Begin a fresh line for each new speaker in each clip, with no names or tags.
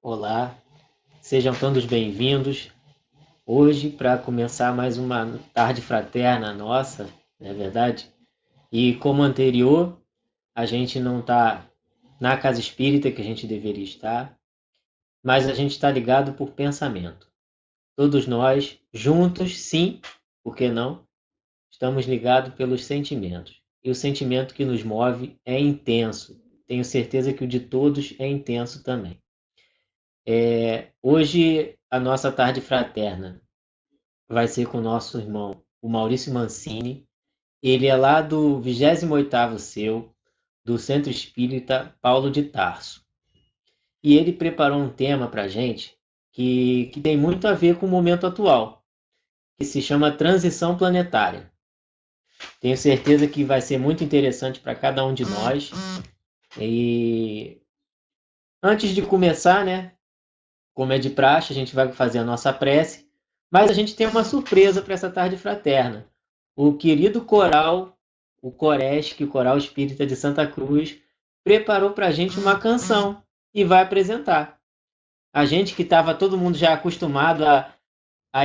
Olá, sejam todos bem-vindos. Hoje, para começar mais uma tarde fraterna nossa, não é verdade? E como anterior, a gente não está na casa espírita que a gente deveria estar, mas a gente está ligado por pensamento. Todos nós, juntos, sim, por que não? Estamos ligados pelos sentimentos. E o sentimento que nos move é intenso. Tenho certeza que o de todos é intenso também. Hoje, a nossa tarde fraterna vai ser com o nosso irmão, o Maurício Mancini. Ele é lá do 28º CEU, do Centro Espírita Paulo de Tarso. E ele preparou um tema para a gente que tem muito a ver com o momento atual, que se chama transição planetária. Tenho certeza que vai ser muito interessante para cada um de nós. E antes de começar, né, como é de praxe, a gente vai fazer a nossa prece, mas a gente tem uma surpresa para essa tarde fraterna. O querido coral, o Coresc, o Coral Espírita de Santa Cruz, preparou para a gente uma canção e vai apresentar. A gente que estava todo mundo já acostumado a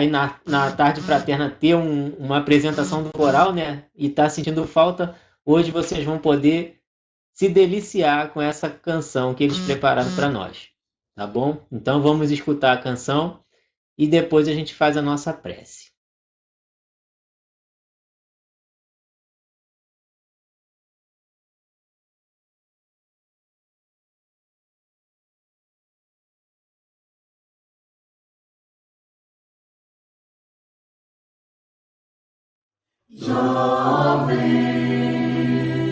ir na tarde fraterna ter uma apresentação do coral, né? E está sentindo falta, hoje vocês vão poder se deliciar com essa canção que eles prepararam para nós. Tá bom? Então vamos escutar a canção e depois a gente faz a nossa prece.
Jovem,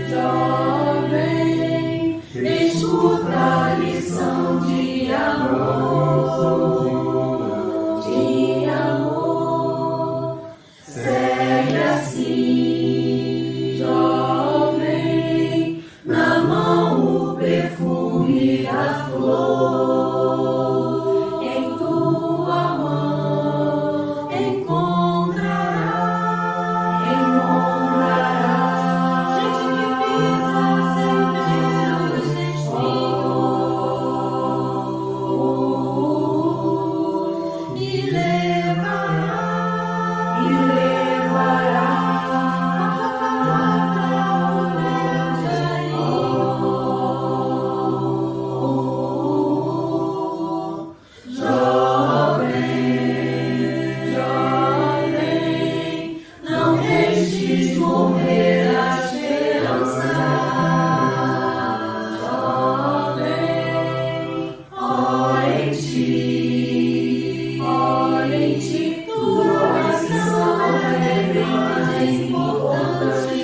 jovem, escuta a lição de amor, de amor. Segue assim, jovem, na mão o perfume da flor. Em tua mão encontrarás gente que pisa sem meus destinos e levará a palavra ao meu Senhor. Jovem, jovem, não deixes morrer a esperança. Jovem, olha em ti, tua missão é mais importante.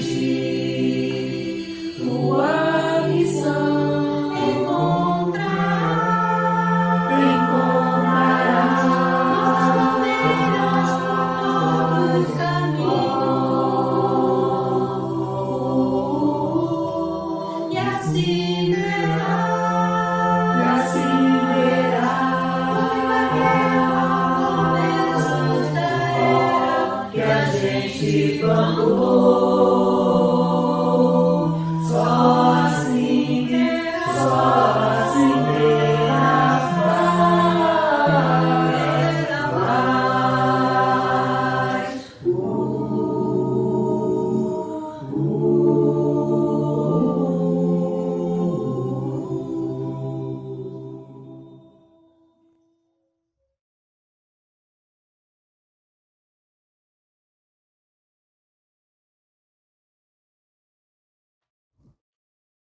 Tua missão encontrarás no melhor dos caminhos. E assim verás o fim da guerra, começos da era que a gente plantou. Só assim verás paz.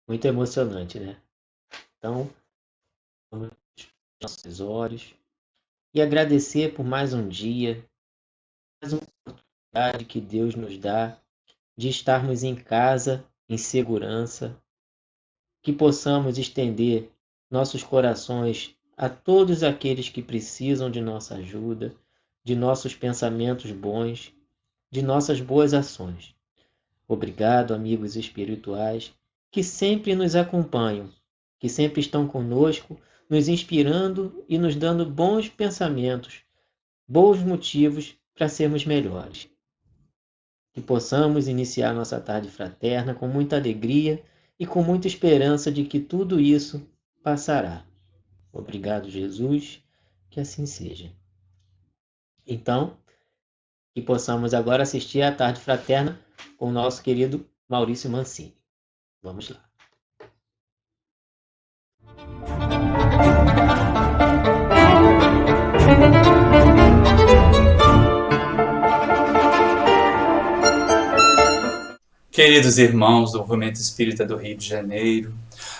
Muito emocionante, né? Então, vamos fechar nossos olhos e agradecer por mais um dia, mais uma oportunidade que Deus nos dá de estarmos em casa, em segurança, que possamos estender nossos corações a todos aqueles que precisam de nossa ajuda, de nossos pensamentos bons, de nossas boas ações. Obrigado, amigos espirituais, que sempre nos acompanham, que sempre estão conosco, nos inspirando e nos dando bons pensamentos, bons motivos para sermos melhores. Que possamos iniciar nossa tarde fraterna com muita alegria e com muita esperança de que tudo isso passará. Obrigado, Jesus, que assim seja. Então, que possamos agora assistir à Tarde Fraterna com o nosso querido Maurício Mancini. Vamos lá.
Queridos irmãos do Movimento Espírita do Rio de Janeiro,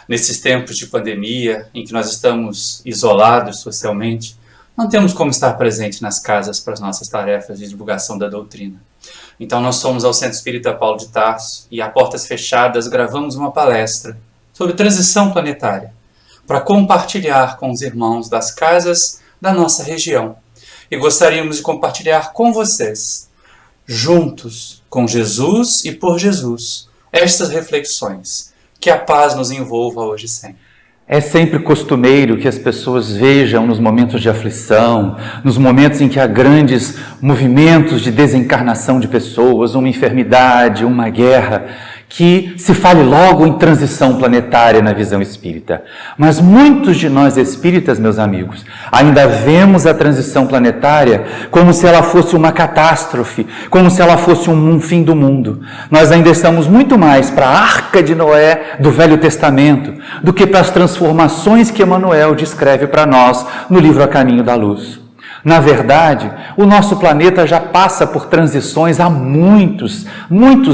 nesses tempos de pandemia, em que nós estamos isolados socialmente, não temos como estar presente nas casas para as nossas tarefas de divulgação da doutrina. Então nós fomos ao Centro Espírita Paulo de Tarso e, a portas fechadas, gravamos uma palestra sobre transição planetária, para compartilhar com os irmãos das casas da nossa região. E gostaríamos de compartilhar com vocês, juntos com Jesus e por Jesus, estas reflexões. Que a paz nos envolva hoje sempre.
É sempre costumeiro que as pessoas vejam nos momentos de aflição, nos momentos em que há grandes movimentos de desencarnação de pessoas, uma enfermidade, uma guerra, que se fale logo em transição planetária na visão espírita. Mas muitos de nós espíritas, meus amigos, ainda vemos a transição planetária como se ela fosse uma catástrofe, como se ela fosse um fim do mundo. Nós ainda estamos muito mais para a Arca de Noé do Velho Testamento do que para as transformações que Emmanuel descreve para nós no livro A Caminho da Luz. Na verdade, o nosso planeta já passa por transições há muitos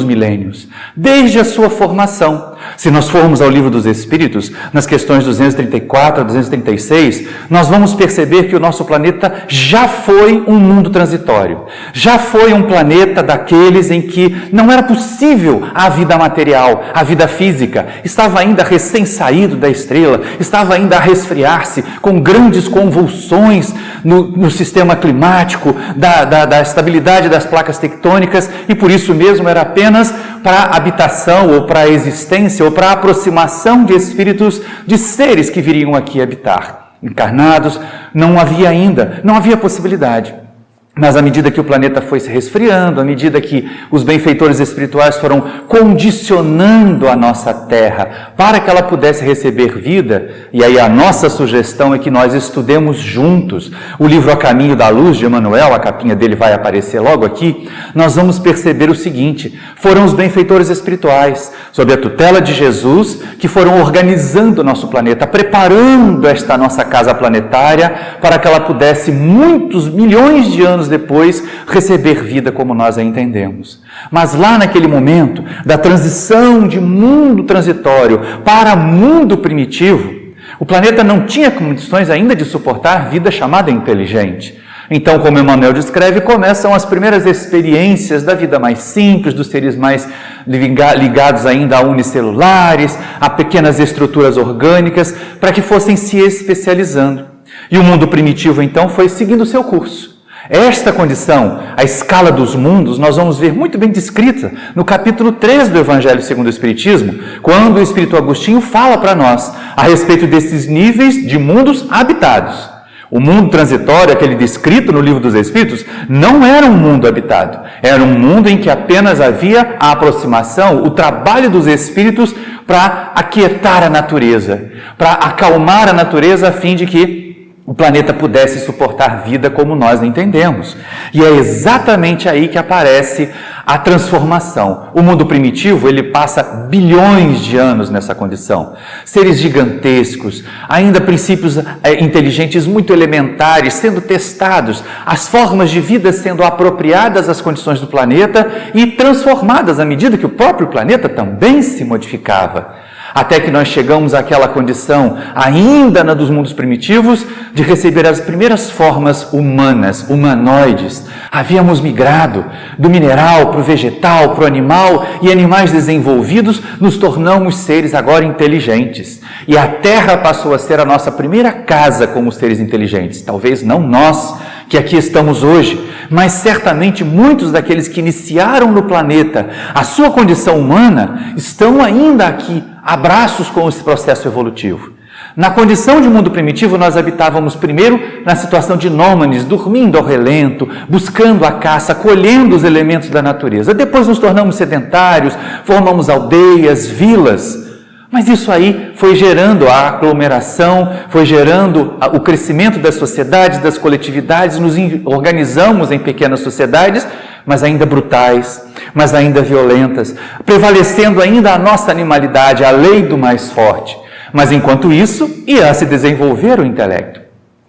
milênios, desde a sua formação. Se nós formos ao Livro dos Espíritos, nas questões 234 a 236, nós vamos perceber que o nosso planeta já foi um mundo transitório. Já foi um planeta daqueles em que não era possível a vida material, a vida física. Estava ainda recém-saído da estrela, estava ainda a resfriar-se com grandes convulsões no sistema climático, da estabilidade das placas tectônicas, e por isso mesmo era apenas para a habitação ou para a existência ou para a aproximação de espíritos, de seres que viriam aqui habitar. Encarnados, não havia possibilidade. Mas à medida que o planeta foi se resfriando, à medida que os benfeitores espirituais foram condicionando a nossa Terra para que ela pudesse receber vida, e aí a nossa sugestão é que nós estudemos juntos o livro A Caminho da Luz de Emmanuel, a capinha dele vai aparecer logo aqui, nós vamos perceber o seguinte: foram os benfeitores espirituais, sob a tutela de Jesus, que foram organizando o nosso planeta, preparando esta nossa casa planetária para que ela pudesse, muitos milhões de anos depois, receber vida como nós a entendemos. Mas lá naquele momento da transição de mundo transitório para mundo primitivo, o planeta não tinha condições ainda de suportar vida chamada inteligente. Então, como Emmanuel descreve, começam as primeiras experiências da vida mais simples, dos seres mais ligados ainda a unicelulares, a pequenas estruturas orgânicas, para que fossem se especializando. E o mundo primitivo, então, foi seguindo o seu curso. Esta condição, a escala dos mundos, nós vamos ver muito bem descrita no capítulo 3 do Evangelho segundo o Espiritismo, quando o Espírito Agostinho fala para nós a respeito desses níveis de mundos habitados. O mundo transitório, aquele descrito no Livro dos Espíritos, não era um mundo habitado. Era um mundo em que apenas havia a aproximação, o trabalho dos espíritos para aquietar a natureza, para acalmar a natureza a fim de que o planeta pudesse suportar vida como nós entendemos. E é exatamente aí que aparece a transformação. O mundo primitivo, ele passa bilhões de anos nessa condição. Seres gigantescos, ainda princípios inteligentes muito elementares sendo testados, as formas de vida sendo apropriadas às condições do planeta e transformadas à medida que o próprio planeta também se modificava. Até que nós chegamos àquela condição, ainda na dos mundos primitivos, de receber as primeiras formas humanas, humanoides. Havíamos migrado do mineral para o vegetal, para o animal, e animais desenvolvidos nos tornamos seres agora inteligentes. E a Terra passou a ser a nossa primeira casa como seres inteligentes. Talvez não nós, que aqui estamos hoje, mas certamente muitos daqueles que iniciaram no planeta a sua condição humana estão ainda aqui, abraços com esse processo evolutivo. Na condição de mundo primitivo, nós habitávamos primeiro na situação de nômades, dormindo ao relento, buscando a caça, colhendo os elementos da natureza. Depois nos tornamos sedentários, formamos aldeias, vilas. Mas isso aí foi gerando a aglomeração, foi gerando o crescimento das sociedades, das coletividades, nos organizamos em pequenas sociedades, mas ainda brutais, mas ainda violentas, prevalecendo ainda a nossa animalidade, a lei do mais forte. Mas enquanto isso, irá se desenvolver o intelecto.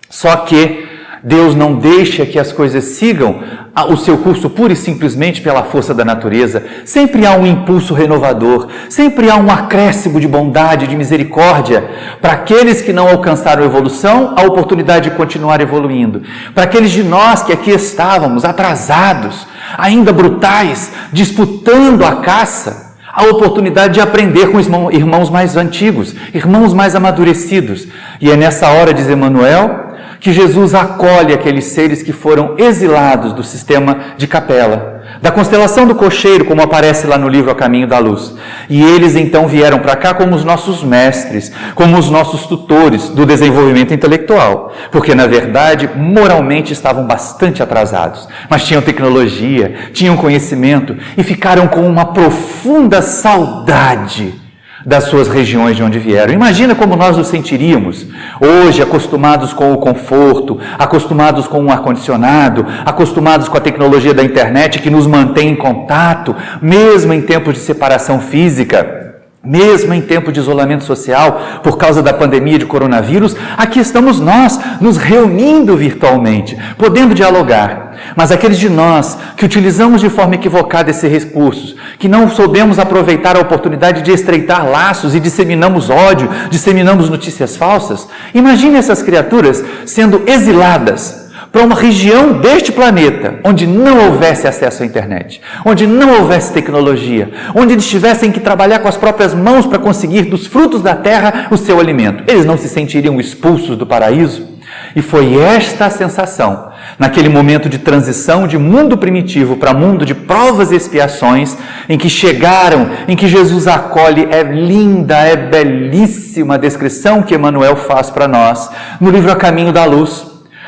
Só que Deus não deixa que as coisas sigam o seu curso pura e simplesmente pela força da natureza. Sempre há um impulso renovador, sempre há um acréscimo de bondade, de misericórdia. Para aqueles que não alcançaram evolução, a oportunidade de continuar evoluindo. Para aqueles de nós que aqui estávamos atrasados, ainda brutais, disputando a caça, a oportunidade de aprender com irmãos mais antigos, irmãos mais amadurecidos. E é nessa hora, diz Emmanuel, que Jesus acolhe aqueles seres que foram exilados do sistema de capela, da constelação do cocheiro, como aparece lá no livro A Caminho da Luz. E eles então vieram para cá como os nossos mestres, como os nossos tutores do desenvolvimento intelectual, porque na verdade, moralmente estavam bastante atrasados, mas tinham tecnologia, tinham conhecimento e ficaram com uma profunda saudade das suas regiões de onde vieram. Imagina como nós nos sentiríamos hoje, acostumados com o conforto, acostumados com o ar-condicionado, acostumados com a tecnologia da internet que nos mantém em contato, mesmo em tempos de separação física, mesmo em tempo de isolamento social por causa da pandemia de coronavírus. Aqui estamos nós, nos reunindo virtualmente, podendo dialogar. Mas aqueles de nós que utilizamos de forma equivocada esses recursos, que não soubemos aproveitar a oportunidade de estreitar laços e disseminamos ódio, disseminamos notícias falsas, imagine essas criaturas sendo exiladas para uma região deste planeta onde não houvesse acesso à internet, onde não houvesse tecnologia, onde eles tivessem que trabalhar com as próprias mãos para conseguir dos frutos da terra o seu alimento. Eles não se sentiriam expulsos do paraíso? E foi esta a sensação, naquele momento de transição de mundo primitivo para mundo de provas e expiações, em que chegaram, em que Jesus acolhe. É linda, é belíssima a descrição que Emmanuel faz para nós no livro A Caminho da Luz,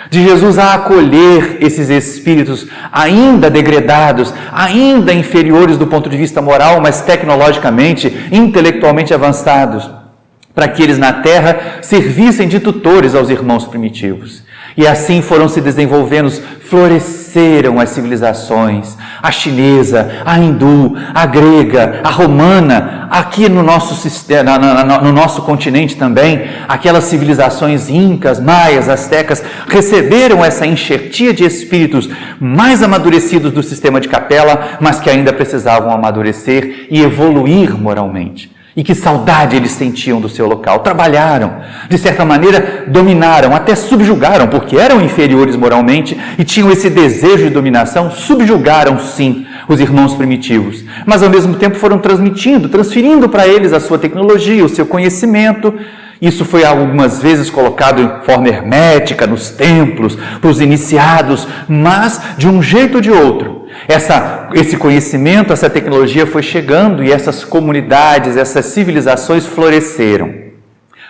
de Jesus a acolher esses espíritos ainda degradados, ainda inferiores do ponto de vista moral, mas tecnologicamente, intelectualmente avançados, para que eles na Terra servissem de tutores aos irmãos primitivos. E assim foram se desenvolvendo, floresceram as civilizações, a chinesa, a hindu, a grega, a romana, aqui no nosso continente também, aquelas civilizações incas, maias, astecas, receberam essa enxertia de espíritos mais amadurecidos do sistema de capela, mas que ainda precisavam amadurecer e evoluir moralmente. E que saudade eles sentiam do seu local. Trabalharam, de certa maneira dominaram, até subjugaram, porque eram inferiores moralmente e tinham esse desejo de dominação. Subjugaram sim os irmãos primitivos, mas ao mesmo tempo foram transferindo para eles a sua tecnologia, o seu conhecimento. Isso foi algumas vezes colocado em forma hermética nos templos, para os iniciados, mas de um jeito ou de outro, esse conhecimento, essa tecnologia foi chegando e essas comunidades, essas civilizações floresceram.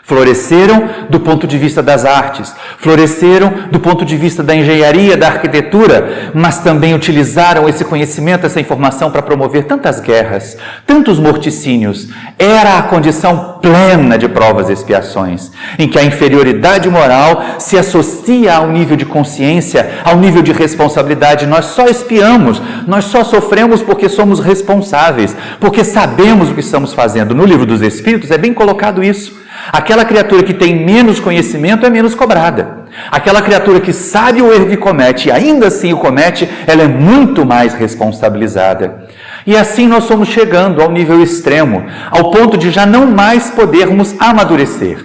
Floresceram do ponto de vista das artes, floresceram do ponto de vista da engenharia, da arquitetura, mas também utilizaram esse conhecimento, essa informação para promover tantas guerras, tantos morticínios. Era a condição plena de provas e expiações, em que a inferioridade moral se associa ao nível de consciência, ao nível de responsabilidade. Nós só espiamos, nós só sofremos porque somos responsáveis, porque sabemos o que estamos fazendo. No Livro dos Espíritos é bem colocado isso. Aquela criatura que tem menos conhecimento é menos cobrada. Aquela criatura que sabe o erro que comete e ainda assim o comete, ela é muito mais responsabilizada. E assim nós somos chegando ao nível extremo, ao ponto de já não mais podermos amadurecer.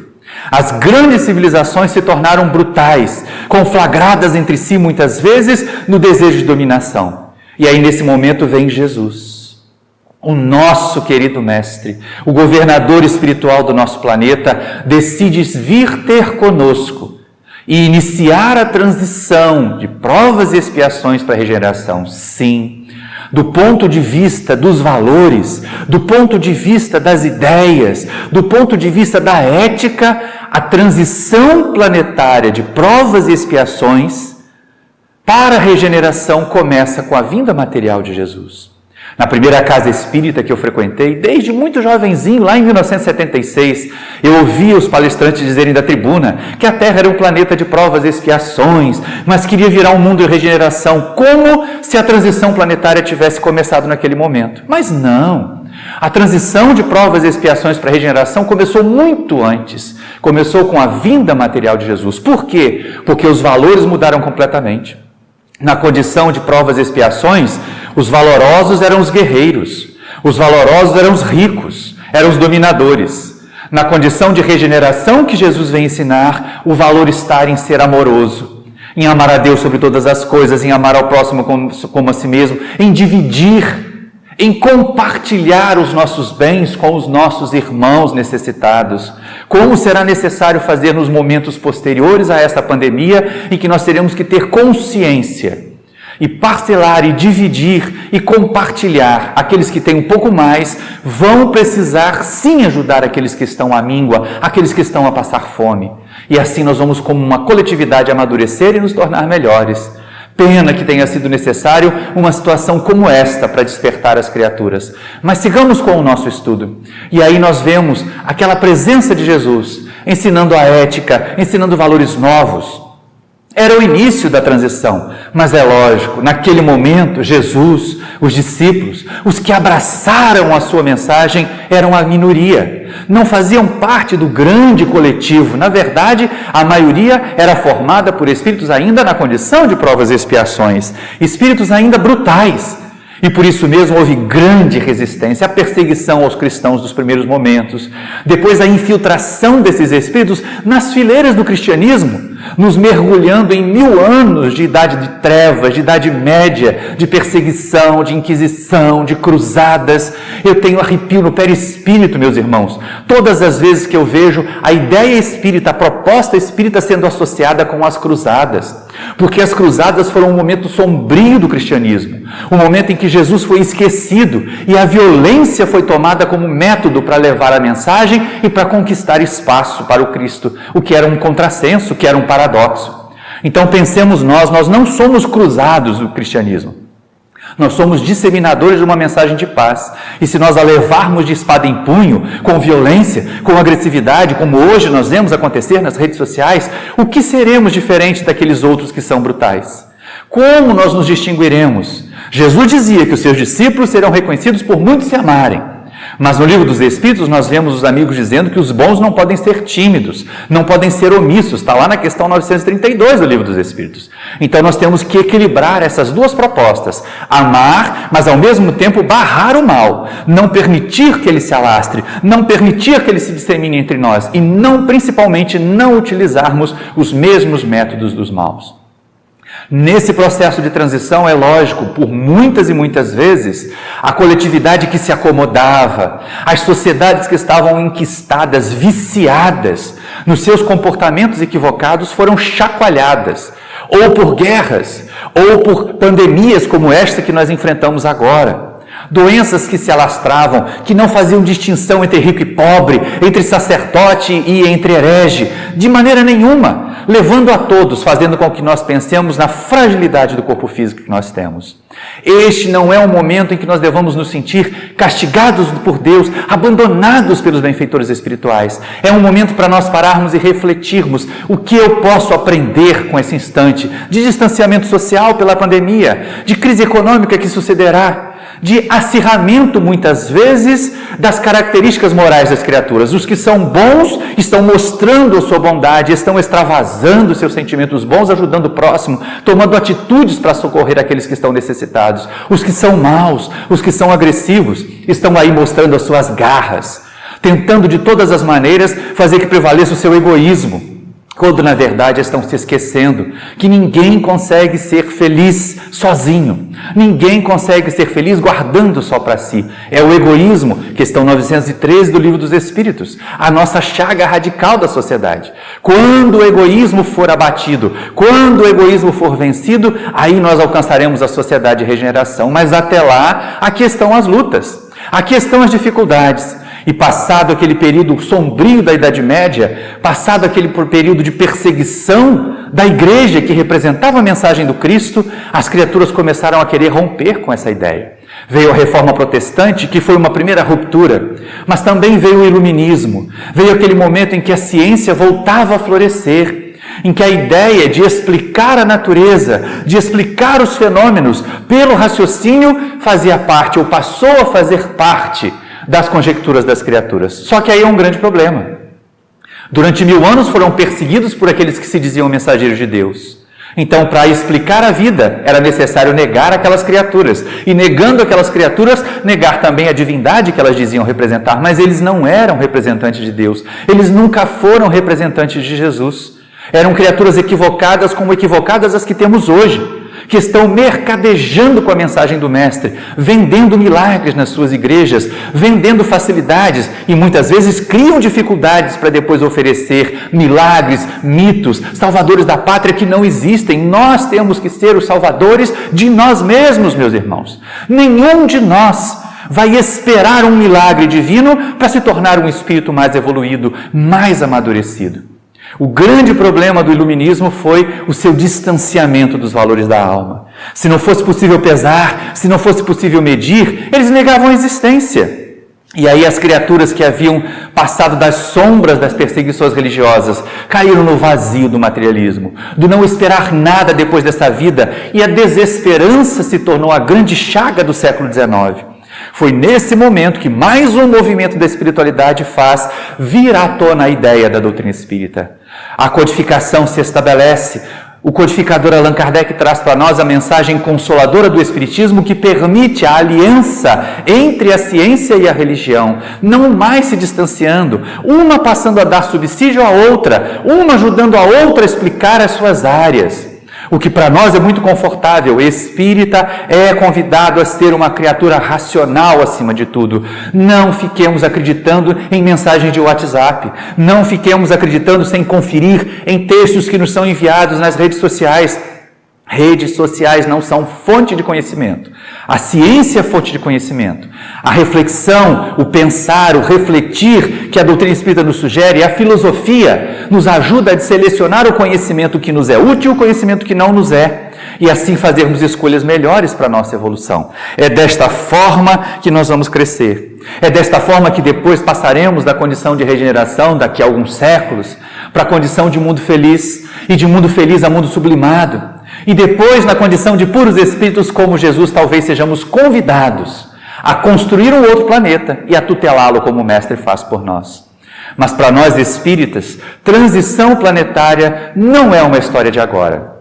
As grandes civilizações se tornaram brutais, conflagradas entre si muitas vezes no desejo de dominação. E aí nesse momento vem Jesus, o nosso querido mestre, o governador espiritual do nosso planeta, decide vir ter conosco e iniciar a transição de provas e expiações para a regeneração. Sim, do ponto de vista dos valores, do ponto de vista das ideias, do ponto de vista da ética, a transição planetária de provas e expiações para a regeneração começa com a vinda material de Jesus. Na primeira casa espírita que eu frequentei, desde muito jovenzinho, lá em 1976, eu ouvia os palestrantes dizerem da tribuna que a Terra era um planeta de provas e expiações, mas queria virar um mundo de regeneração, como se a transição planetária tivesse começado naquele momento. Mas não. A transição de provas e expiações para a regeneração começou muito antes. Começou com a vinda material de Jesus. Por quê? Porque os valores mudaram completamente. Na condição de provas e expiações, os valorosos eram os guerreiros, os valorosos eram os ricos, eram os dominadores. Na condição de regeneração que Jesus vem ensinar, o valor está em ser amoroso, em amar a Deus sobre todas as coisas, em amar ao próximo como a si mesmo, em dividir, em compartilhar os nossos bens com os nossos irmãos necessitados, como será necessário fazer nos momentos posteriores a esta pandemia, em que nós teremos que ter consciência e parcelar e dividir e compartilhar. Aqueles que têm um pouco mais vão precisar sim ajudar aqueles que estão à míngua, aqueles que estão a passar fome. E assim nós vamos como uma coletividade amadurecer e nos tornar melhores. Pena que tenha sido necessário uma situação como esta para despertar as criaturas. Mas sigamos com o nosso estudo. E aí nós vemos aquela presença de Jesus, ensinando a ética, ensinando valores novos. Era o início da transição, mas é lógico, naquele momento, Jesus, os discípulos, os que abraçaram a sua mensagem, eram a minoria. Não faziam parte do grande coletivo. Na verdade, a maioria era formada por espíritos ainda na condição de provas e expiações, espíritos ainda brutais. E por isso mesmo houve grande resistência, a perseguição aos cristãos dos primeiros momentos, depois a infiltração desses espíritos nas fileiras do cristianismo, nos mergulhando em 1000 anos de idade de trevas, de idade média, de perseguição, de inquisição, de cruzadas. Eu tenho arrepio no perispírito, meus irmãos, todas as vezes que eu vejo a ideia espírita, a proposta espírita sendo associada com as cruzadas, porque as cruzadas foram um momento sombrio do cristianismo, um momento em que Jesus foi esquecido e a violência foi tomada como método para levar a mensagem e para conquistar espaço para o Cristo, o que era um contrassenso, o que era um paradoxo. Então pensemos nós não somos cruzados do cristianismo. Nós somos disseminadores de uma mensagem de paz. E se nós a levarmos de espada em punho, com violência, com agressividade, como hoje nós vemos acontecer nas redes sociais, o que seremos diferente daqueles outros que são brutais? Como nós nos distinguiremos? Jesus dizia que os seus discípulos serão reconhecidos por muitos se amarem. Mas no livro dos Espíritos nós vemos os amigos dizendo que os bons não podem ser tímidos, não podem ser omissos. Está lá na questão 932 do livro dos Espíritos. Então nós temos que equilibrar essas duas propostas. Amar, mas ao mesmo tempo barrar o mal. Não permitir que ele se alastre, não permitir que ele se dissemine entre nós. E não, principalmente, não utilizarmos os mesmos métodos dos maus. Nesse processo de transição, é lógico, por muitas e muitas vezes, a coletividade que se acomodava, as sociedades que estavam enquistadas, viciadas nos seus comportamentos equivocados, foram chacoalhadas, ou por guerras, ou por pandemias como esta que nós enfrentamos agora. Doenças que se alastravam, que não faziam distinção entre rico e pobre, entre sacerdote e entre herege, de maneira nenhuma, levando a todos, fazendo com que nós pensemos na fragilidade do corpo físico que nós temos. Este não é um momento em que nós devamos nos sentir castigados por Deus, abandonados pelos benfeitores espirituais. É um momento para nós pararmos e refletirmos o que eu posso aprender com esse instante de distanciamento social pela pandemia, de crise econômica que sucederá, de acirramento, muitas vezes, das características morais das criaturas. Os que são bons estão mostrando a sua bondade, estão extravasando seus sentimentos bons, ajudando o próximo, tomando atitudes para socorrer aqueles que estão necessitados. Os que são maus, os que são agressivos, estão aí mostrando as suas garras, tentando de todas as maneiras fazer que prevaleça o seu egoísmo, quando na verdade estão se esquecendo que ninguém consegue ser feliz sozinho, ninguém consegue ser feliz guardando só para si. É o egoísmo, questão 913 do Livro dos Espíritos, a nossa chaga radical da sociedade. Quando o egoísmo for abatido, quando o egoísmo for vencido, aí nós alcançaremos a sociedade de regeneração. Mas até lá, aqui estão as lutas, aqui estão as dificuldades. E passado aquele período sombrio da Idade Média, passado aquele período de perseguição da igreja que representava a mensagem do Cristo, as criaturas começaram a querer romper com essa ideia. Veio a Reforma Protestante, que foi uma primeira ruptura, mas também veio o Iluminismo. Veio aquele momento em que a ciência voltava a florescer, em que a ideia de explicar a natureza, de explicar os fenômenos pelo raciocínio fazia parte, ou passou a fazer parte das conjecturas das criaturas. Só que aí é um grande problema. Durante 1000 anos foram perseguidos por aqueles que se diziam mensageiros de Deus. Então, para explicar a vida, era necessário negar aquelas criaturas. E negando aquelas criaturas, negar também a divindade que elas diziam representar. Mas eles não eram representantes de Deus. Eles nunca foram representantes de Jesus. Eram criaturas equivocadas como equivocadas as que temos hoje, que estão mercadejando com a mensagem do Mestre, vendendo milagres nas suas igrejas, vendendo facilidades e muitas vezes criam dificuldades para depois oferecer milagres, mitos, salvadores da pátria que não existem. Nós temos que ser os salvadores de nós mesmos, meus irmãos. Nenhum de nós vai esperar um milagre divino para se tornar um espírito mais evoluído, mais amadurecido. O grande problema do iluminismo foi o seu distanciamento dos valores da alma. Se não fosse possível pesar, se não fosse possível medir, eles negavam a existência. E aí as criaturas que haviam passado das sombras das perseguições religiosas caíram no vazio do materialismo, do não esperar nada depois dessa vida, e a desesperança se tornou a grande chaga do século XIX. Foi nesse momento que mais um movimento da espiritualidade faz vir à tona a ideia da doutrina espírita. A codificação se estabelece. O codificador Allan Kardec traz para nós a mensagem consoladora do Espiritismo que permite a aliança entre a ciência e a religião, não mais se distanciando, uma passando a dar subsídio à outra, uma ajudando a outra a explicar as suas áreas. O que para nós é muito confortável. O espírita é convidado a ser uma criatura racional acima de tudo. Não fiquemos acreditando em mensagens de WhatsApp. Não fiquemos acreditando sem conferir em textos que nos são enviados nas redes sociais. Redes sociais não são fonte de conhecimento. A ciência é fonte de conhecimento. A reflexão, o pensar, o refletir que a doutrina espírita nos sugere, a filosofia nos ajuda a selecionar o conhecimento que nos é útil e o conhecimento que não nos é. E assim fazermos escolhas melhores para a nossa evolução. É desta forma que nós vamos crescer. É desta forma que depois passaremos da condição de regeneração, daqui a alguns séculos, para a condição de mundo feliz, e de mundo feliz a mundo sublimado. E depois, na condição de puros espíritos como Jesus, talvez sejamos convidados a construir um outro planeta e a tutelá-lo como o Mestre faz por nós. Mas para nós espíritas, transição planetária não é uma história de agora.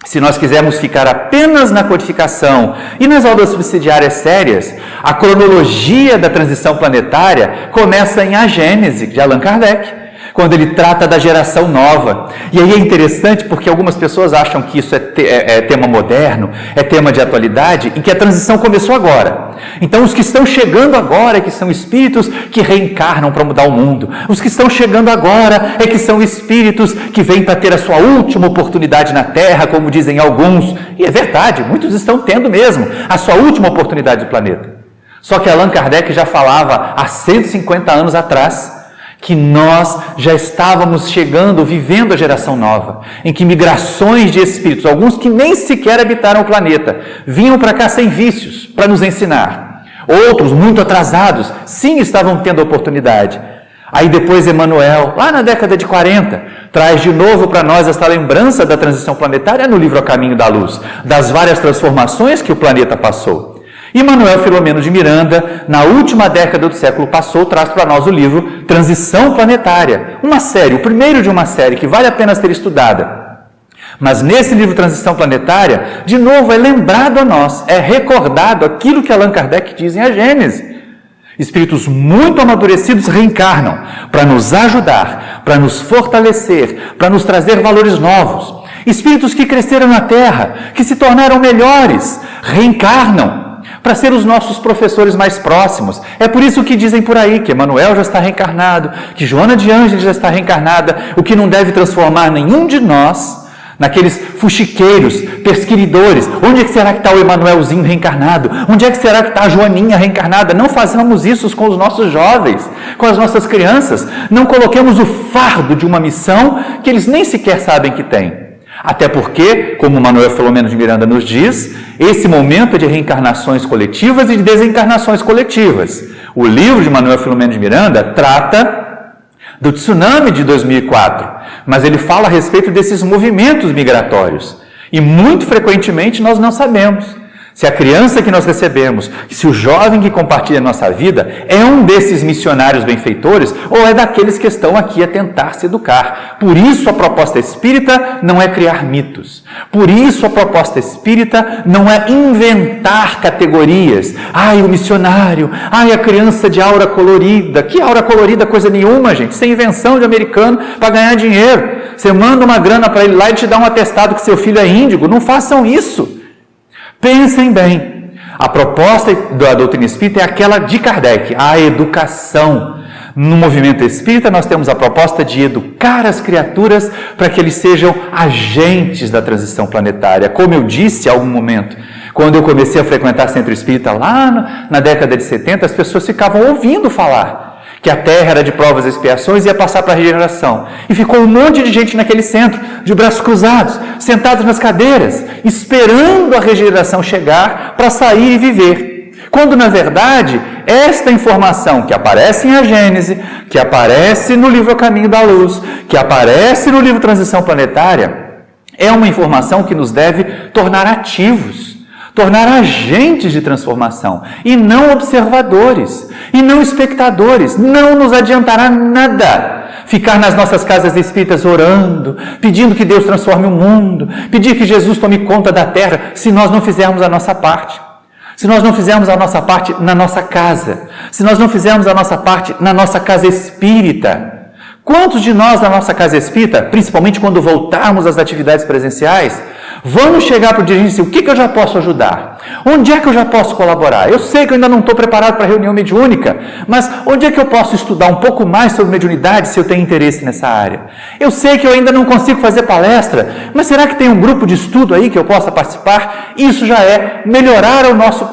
Se nós quisermos ficar apenas na codificação e nas obras subsidiárias sérias, a cronologia da transição planetária começa em A Gênese, de Allan Kardec, quando ele trata da geração nova. E aí é interessante porque algumas pessoas acham que isso é tema moderno, é tema de atualidade, e que a transição começou agora. Então os que estão chegando agora é que são espíritos que reencarnam para mudar o mundo. Os que estão chegando agora é que são espíritos que vêm para ter a sua última oportunidade na Terra, como dizem alguns. E é verdade, muitos estão tendo mesmo a sua última oportunidade do planeta. Só que Allan Kardec já falava há 150 anos atrás que nós já estávamos chegando, vivendo a geração nova, em que migrações de espíritos, alguns que nem sequer habitaram o planeta, vinham para cá sem vícios, para nos ensinar. Outros, muito atrasados, sim, estavam tendo a oportunidade. Aí depois Emmanuel, lá na década de 40, traz de novo para nós essa lembrança da transição planetária no livro A Caminho da Luz, das várias transformações que o planeta passou. E Manuel Filomeno de Miranda, na última década do século passou, traz para nós o livro Transição Planetária, uma série, o primeiro de uma série que vale a pena ser estudada. Mas nesse livro Transição Planetária, de novo é lembrado a nós, é recordado aquilo que Allan Kardec diz em A Gênese. Espíritos muito amadurecidos reencarnam para nos ajudar, para nos fortalecer, para nos trazer valores novos. Espíritos que cresceram na Terra, que se tornaram melhores, reencarnam para ser os nossos professores mais próximos. É por isso que dizem por aí que Emmanuel já está reencarnado, que Joana de Ângeles já está reencarnada, o que não deve transformar nenhum de nós naqueles fuxiqueiros, perseguidores. Onde é que será que está o Emanuelzinho reencarnado? Onde é que será que está a Joaninha reencarnada? Não façamos isso com os nossos jovens, com as nossas crianças. Não coloquemos o fardo de uma missão que eles nem sequer sabem que têm. Até porque, como Manuel Filomeno de Miranda nos diz, esse momento é de reencarnações coletivas e de desencarnações coletivas. O livro de Manuel Filomeno de Miranda trata do tsunami de 2004, mas ele fala a respeito desses movimentos migratórios. E muito frequentemente nós não sabemos se a criança que nós recebemos, se o jovem que compartilha a nossa vida é um desses missionários benfeitores ou é daqueles que estão aqui a tentar se educar. Por isso a proposta espírita não é criar mitos. Por isso a proposta espírita não é inventar categorias. Ai, o missionário, ai, a criança de aura colorida. Que aura colorida? Coisa nenhuma, gente. Isso é invenção de americano para ganhar dinheiro. Você manda uma grana para ele lá e te dá um atestado que seu filho é índigo. Não façam isso. Pensem bem, a proposta da doutrina espírita é aquela de Kardec, a educação. No movimento espírita nós temos a proposta de educar as criaturas para que eles sejam agentes da transição planetária. Como eu disse há algum momento, quando eu comecei a frequentar centro espírita lá na década de 70, as pessoas ficavam ouvindo falar que a Terra era de provas e expiações e ia passar para a regeneração. E ficou um monte de gente naquele centro, de braços cruzados, sentados nas cadeiras, esperando a regeneração chegar para sair e viver. Quando, na verdade, esta informação que aparece em A Gênese, que aparece no livro O Caminho da Luz, que aparece no livro Transição Planetária, é uma informação que nos deve tornar ativos, tornar agentes de transformação, e não observadores, e não espectadores. Não nos adiantará nada ficar nas nossas casas espíritas orando, pedindo que Deus transforme o mundo, pedir que Jesus tome conta da terra, se nós não fizermos a nossa parte. Se nós não fizermos a nossa parte na nossa casa, se nós não fizermos a nossa parte na nossa casa espírita. Quantos de nós na nossa casa espírita, principalmente quando voltarmos às atividades presenciais, vamos chegar para o dirigente e dizer: o que eu já posso ajudar? Onde é que eu já posso colaborar? Eu sei que eu ainda não estou preparado para a reunião mediúnica, mas onde é que eu posso estudar um pouco mais sobre mediunidade se eu tenho interesse nessa área? Eu sei que eu ainda não consigo fazer palestra, mas será que tem um grupo de estudo aí que eu possa participar? Isso já é melhorar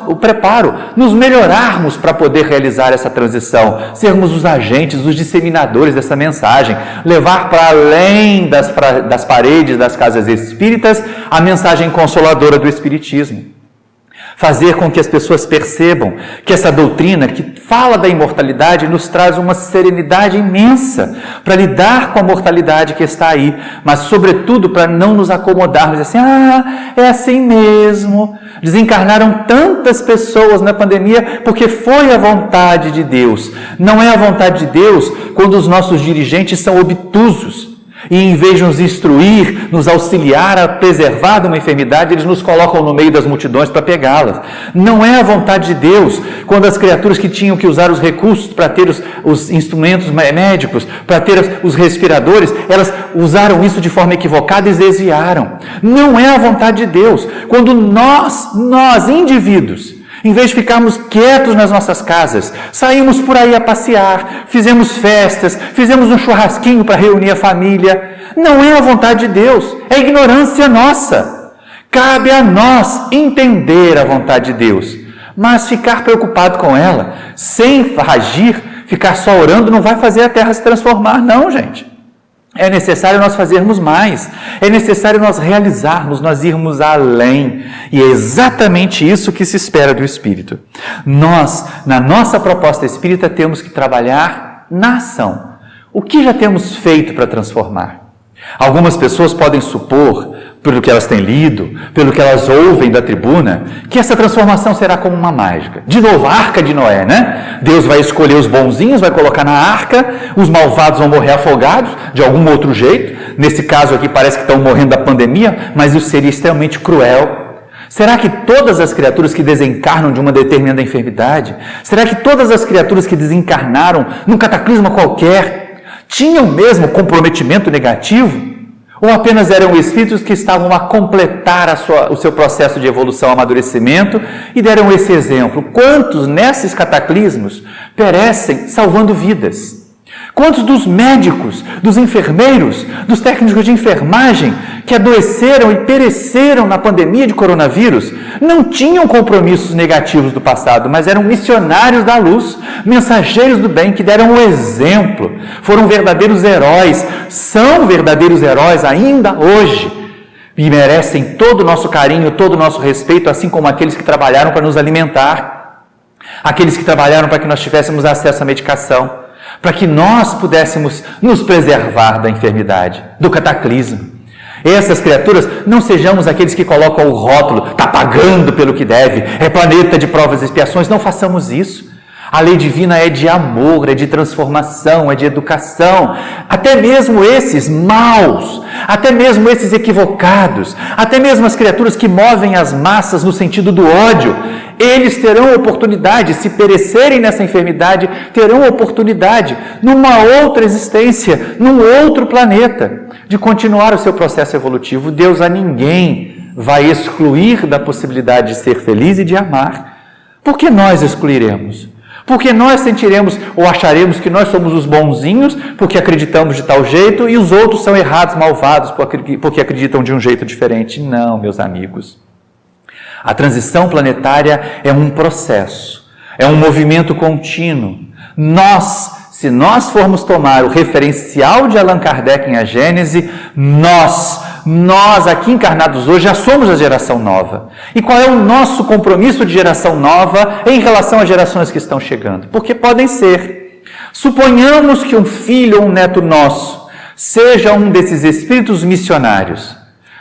o preparo, nos melhorarmos para poder realizar essa transição, sermos os agentes, os disseminadores dessa mensagem, levar para além das paredes das casas espíritas a mensagem consoladora do Espiritismo. Fazer com que as pessoas percebam que essa doutrina que fala da imortalidade nos traz uma serenidade imensa para lidar com a mortalidade que está aí, mas sobretudo para não nos acomodarmos assim: é assim mesmo. Desencarnaram tantas pessoas na pandemia porque foi a vontade de Deus. Não é a vontade de Deus quando os nossos dirigentes são obtusos. E em vez de nos instruir, nos auxiliar a preservar de uma enfermidade, eles nos colocam no meio das multidões para pegá-las. Não é a vontade de Deus quando as criaturas que tinham que usar os recursos para ter os instrumentos médicos, para ter os respiradores, elas usaram isso de forma equivocada e desviaram. Não é a vontade de Deus quando nós indivíduos, em vez de ficarmos quietos nas nossas casas, saímos por aí a passear, fizemos festas, fizemos um churrasquinho para reunir a família. Não é a vontade de Deus, é ignorância nossa. Cabe a nós entender a vontade de Deus, mas ficar preocupado com ela, sem agir, ficar só orando, não vai fazer a terra se transformar, não, gente. É necessário nós fazermos mais, é necessário nós realizarmos, nós irmos além. E é exatamente isso que se espera do Espírito. Nós, na nossa proposta espírita, temos que trabalhar na ação. O que já temos feito para transformar? Algumas pessoas podem supor, pelo que elas têm lido, pelo que elas ouvem da tribuna, que essa transformação será como uma mágica. De novo, a Arca de Noé, né? Deus vai escolher os bonzinhos, vai colocar na arca, os malvados vão morrer afogados, de algum outro jeito. Nesse caso aqui parece que estão morrendo da pandemia, mas isso seria extremamente cruel. Será que todas as criaturas que desencarnam de uma determinada enfermidade, será que todas as criaturas que desencarnaram num cataclisma qualquer, tinham mesmo comprometimento negativo? Ou apenas eram espíritos que estavam a completar o seu processo de evolução, amadurecimento, e deram esse exemplo? Quantos nesses cataclismos perecem salvando vidas? Quantos dos médicos, dos enfermeiros, dos técnicos de enfermagem que adoeceram e pereceram na pandemia de coronavírus não tinham compromissos negativos do passado, mas eram missionários da luz, mensageiros do bem que deram o exemplo, foram verdadeiros heróis, são verdadeiros heróis ainda hoje. e merecem todo o nosso carinho, todo o nosso respeito, assim como aqueles que trabalharam para nos alimentar, aqueles que trabalharam para que nós tivéssemos acesso à medicação, para que nós pudéssemos nos preservar da enfermidade, do cataclismo. Essas criaturas, não sejamos aqueles que colocam o rótulo, está pagando pelo que deve, é planeta de provas e expiações, não façamos isso. A lei divina é de amor, é de transformação, é de educação. Até mesmo esses maus, até mesmo esses equivocados, até mesmo as criaturas que movem as massas no sentido do ódio, eles terão oportunidade, se perecerem nessa enfermidade, terão oportunidade, numa outra existência, num outro planeta, de continuar o seu processo evolutivo. Deus a ninguém vai excluir da possibilidade de ser feliz e de amar. Por que nós excluiremos? Porque nós sentiremos ou acharemos que nós somos os bonzinhos porque acreditamos de tal jeito e os outros são errados, malvados porque acreditam de um jeito diferente. Não, meus amigos. A transição planetária é um processo, é um movimento contínuo. Se nós formos tomar o referencial de Allan Kardec em A Gênese, nós aqui encarnados hoje já somos a geração nova. E qual é o nosso compromisso de geração nova em relação às gerações que estão chegando? Porque podem ser. Suponhamos que um filho ou um neto nosso seja um desses espíritos missionários.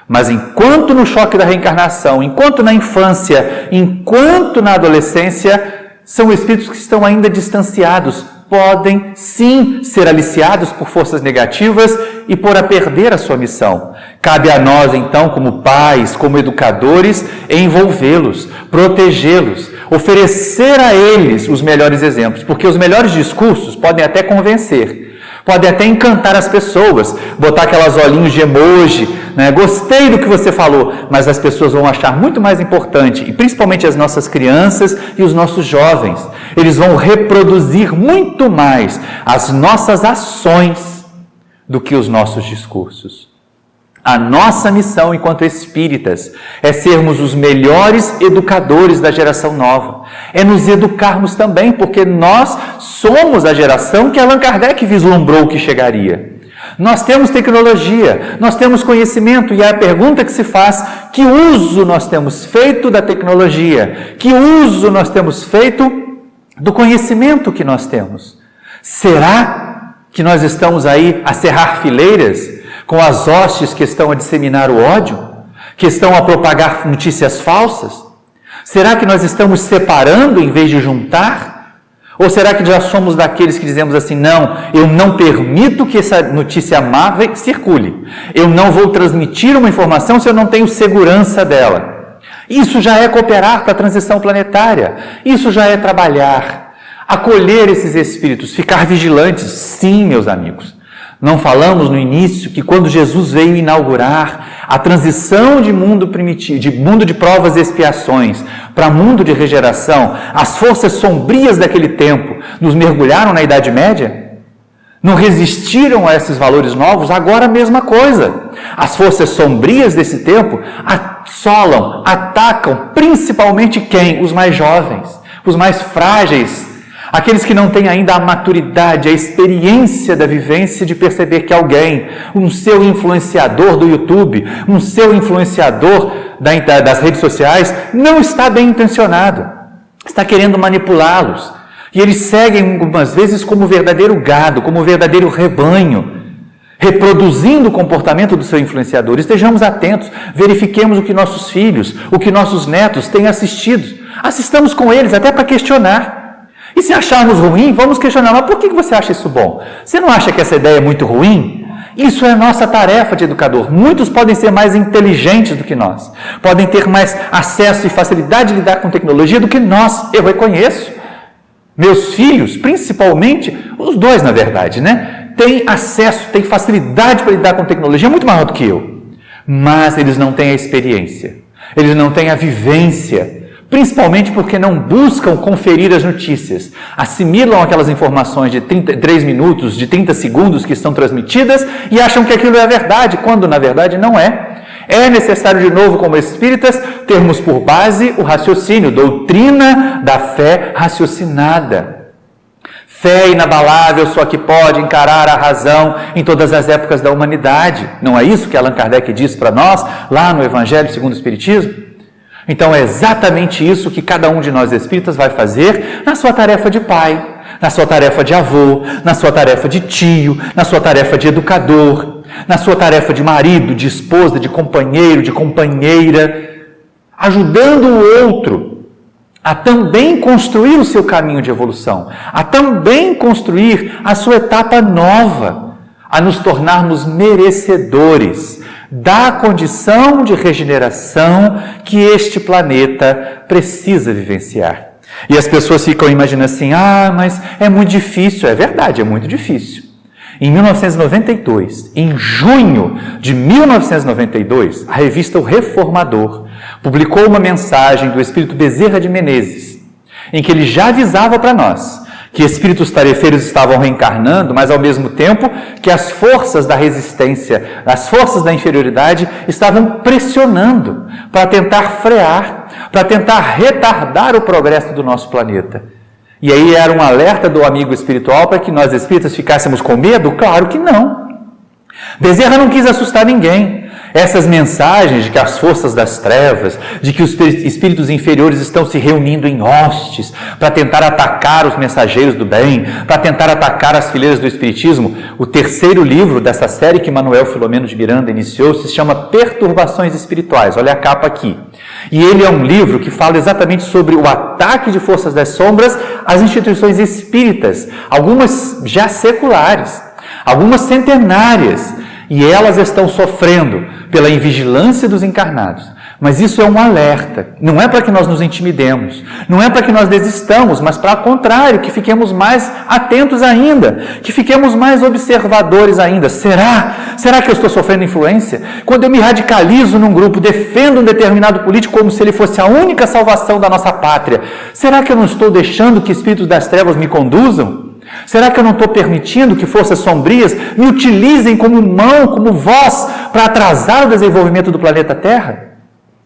Mas enquanto no choque da reencarnação, enquanto na infância, enquanto na adolescência, são espíritos que estão ainda distanciados, podem sim ser aliciados por forças negativas e por a perder a sua missão. Cabe a nós então, como pais, como educadores, envolvê-los, protegê-los, oferecer a eles os melhores exemplos, porque os melhores discursos podem até convencer, podem até encantar as pessoas, botar aquelas olhinhos de emoji, né? Gostei do que você falou, mas as pessoas vão achar muito mais importante, e principalmente as nossas crianças e os nossos jovens, eles vão reproduzir muito mais as nossas ações do que os nossos discursos. A nossa missão enquanto espíritas é sermos os melhores educadores da geração nova. É nos educarmos também, porque nós somos a geração que Allan Kardec vislumbrou que chegaria. Nós temos tecnologia, nós temos conhecimento, e é a pergunta que se faz: que uso nós temos feito da tecnologia? Que uso nós temos feito do conhecimento que nós temos? Será que nós estamos aí a cerrar fileiras com as hostes que estão a disseminar o ódio, que estão a propagar notícias falsas? Será que nós estamos separando em vez de juntar? Ou será que já somos daqueles que dizemos assim: não, eu não permito que essa notícia má circule, eu não vou transmitir uma informação se eu não tenho segurança dela? Isso já é cooperar para a transição planetária, isso já é trabalhar, acolher esses espíritos, ficar vigilantes. Sim, meus amigos. Não falamos no início que quando Jesus veio inaugurar a transição de mundo primitivo, de mundo de provas e expiações para mundo de regeneração, as forças sombrias daquele tempo nos mergulharam na Idade Média? Não resistiram a esses valores novos? Agora a mesma coisa. As forças sombrias desse tempo assolam, atacam principalmente quem? Os mais jovens, os mais frágeis, aqueles que não têm ainda a maturidade, a experiência da vivência de perceber que alguém, um seu influenciador do YouTube, um seu influenciador das redes sociais, não está bem intencionado, está querendo manipulá-los. E eles seguem algumas vezes como verdadeiro gado, como verdadeiro rebanho, reproduzindo o comportamento do seu influenciador. Estejamos atentos, verifiquemos o que nossos filhos, o que nossos netos têm assistido. Assistamos com eles até para questionar. E se acharmos ruim, vamos questionar: mas por que você acha isso bom? Você não acha que essa ideia é muito ruim? Isso é nossa tarefa de educador. Muitos podem ser mais inteligentes do que nós, podem ter mais acesso e facilidade de lidar com tecnologia do que nós, eu reconheço. Meus filhos, principalmente, os dois na verdade, né? Têm acesso, têm facilidade para lidar com tecnologia muito maior do que eu. Mas eles não têm a experiência, eles não têm a vivência, principalmente porque não buscam conferir as notícias, assimilam aquelas informações de 3 minutos, de 30 segundos que estão transmitidas e acham que aquilo é verdade, quando na verdade não é. É necessário, de novo, como espíritas, termos por base o raciocínio, doutrina da fé raciocinada. Fé inabalável só que pode encarar a razão em todas as épocas da humanidade. Não é isso que Allan Kardec diz para nós, lá no Evangelho segundo o Espiritismo? Então é exatamente isso que cada um de nós espíritas vai fazer na sua tarefa de pai, na sua tarefa de avô, na sua tarefa de tio, na sua tarefa de educador, na sua tarefa de marido, de esposa, de companheiro, de companheira, ajudando o outro a também construir o seu caminho de evolução, a também construir a sua etapa nova, a nos tornarmos merecedores da condição de regeneração que este planeta precisa vivenciar. E as pessoas ficam imaginando assim, mas é muito difícil. É verdade, é muito difícil. Em 1992, em junho de 1992, a revista O Reformador publicou uma mensagem do espírito Bezerra de Menezes, em que ele já avisava para nós que espíritos tarefeiros estavam reencarnando, mas ao mesmo tempo que as forças da resistência, as forças da inferioridade estavam pressionando para tentar frear, para tentar retardar o progresso do nosso planeta. E aí era um alerta do amigo espiritual para que nós espíritas ficássemos com medo? Claro que não. Bezerra não quis assustar ninguém. Essas mensagens de que as forças das trevas, de que os espíritos inferiores estão se reunindo em hostes para tentar atacar os mensageiros do bem, para tentar atacar as fileiras do espiritismo, o terceiro livro dessa série que Manuel Filomeno de Miranda iniciou se chama Perturbações Espirituais. Olha a capa aqui. E ele é um livro que fala exatamente sobre o ataque de forças das sombras às instituições espíritas, algumas já seculares, algumas centenárias, e elas estão sofrendo pela invigilância dos encarnados. Mas isso é um alerta, não é para que nós nos intimidemos, não é para que nós desistamos, mas para o contrário, que fiquemos mais atentos ainda, que fiquemos mais observadores ainda. Será que eu estou sofrendo influência? Quando eu me radicalizo num grupo, defendo um determinado político como se ele fosse a única salvação da nossa pátria, será que eu não estou deixando que espíritos das trevas me conduzam? Será que eu não estou permitindo que forças sombrias me utilizem como mão, como voz, para atrasar o desenvolvimento do planeta Terra?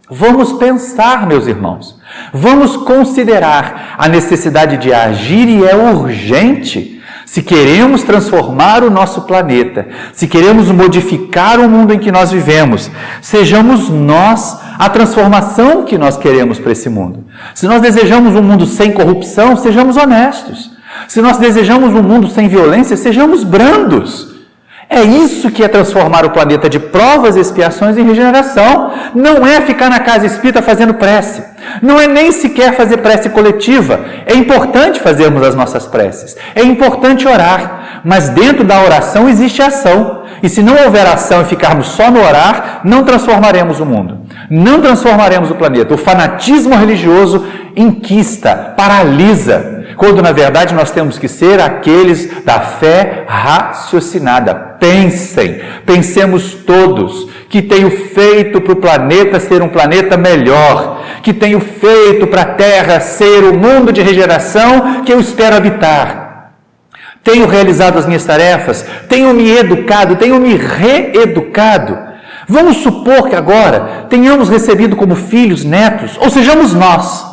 Vamos pensar, meus irmãos. Vamos considerar a necessidade de agir, e é urgente. Se queremos transformar o nosso planeta, se queremos modificar o mundo em que nós vivemos, sejamos nós a transformação que nós queremos para esse mundo. Se nós desejamos um mundo sem corrupção, sejamos honestos. Se nós desejamos um mundo sem violência, sejamos brandos. É isso que é transformar o planeta de provas e expiações em regeneração. Não é ficar na casa espírita fazendo prece. Não é nem sequer fazer prece coletiva. É importante fazermos as nossas preces. É importante orar. Mas dentro da oração existe ação. E se não houver ação e ficarmos só no orar, não transformaremos o mundo. Não transformaremos o planeta. O fanatismo religioso enquista, paralisa. Quando na verdade nós temos que ser aqueles da fé raciocinada. Pensemos todos que tenho feito para o planeta ser um planeta melhor, que tenho feito para a Terra ser o mundo de regeneração que eu espero habitar. Tenho realizado as minhas tarefas, tenho me educado, tenho me reeducado. Vamos supor que agora tenhamos recebido como filhos, netos, ou sejamos nós,